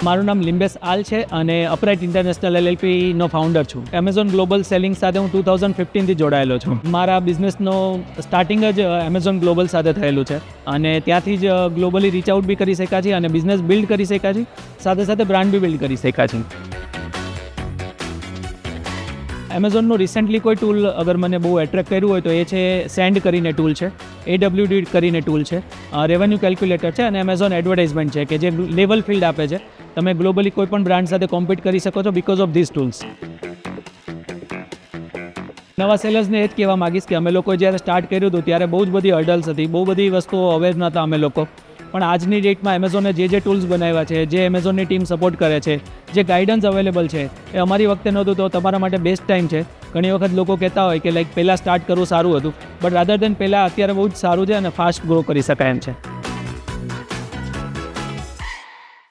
મારું નામ લિમ્બેસ આલ છે અને અપરાઇટ ઇન્ટરનેશનલ LLPનો ફાઉન્ડર છું. એમેઝોન ગ્લોબલ સેલિંગ સાથે હું 2015થી જોડાયેલો છું. મારા બિઝનેસનો સ્ટાર્ટિંગ જ એમેઝોન ગ્લોબલ સાથે થયેલું છે અને ત્યાંથી જ ગ્લોબલી રીચ આઉટ બી કરી શક્યા છે અને બિઝનેસ બિલ્ડ કરી શક્યા છે, સાથે સાથે બ્રાન્ડ બી બિલ્ડ કરી શક્યા છે. એમેઝોનનું રિસેન્ટલી કોઈ ટૂલ અગર મને બહુ એટ્રેક્ટ કર્યું હોય તો એ છે સેન્ડ કરીને ટૂલ છે, AWD કરીને ટૂલ છે, રેવન્યુ કેલ્ક્યુલેટર છે અને એમેઝોન એડવર્ટાઇઝમેન્ટ છે કે જે લેવલ ફિલ્ડ આપે છે. તમે ગ્લોબલી કોઈ પણ બ્રાન્ડ સાથે કોમ્પિટ કરી શકો છો બિકોઝ ઓફ ધીસ ટૂલ્સ. નવા સેલર્સને એ જ કહેવા માગીશ કે અમે લોકોએ જ્યારે સ્ટાર્ટ કર્યું હતું ત્યારે બહુ જ બધી હર્ડલ્સ હતી, બહુ બધી વસ્તુઓ અવેર નહોતા અમે લોકો. પણ આજની ડેટમાં એમેઝોને જે ટૂલ્સ બનાવ્યા છે, જે એમેઝોનની ટીમ સપોર્ટ કરે છે, જે ગાઈડન્સ અવેલેબલ છે એ અમારી વખતે નહોતું તો તમારા માટે બેસ્ટ ટાઈમ છે. ઘણી વખત લોકો કહેતા હોય કે પહેલાં સ્ટાર્ટ કરવું સારું હતું, બટ રાધર દેન પહેલાં અત્યારે બહુ જ સારું છે અને ફાસ્ટ ગ્રો કરી શકાય એમ છે.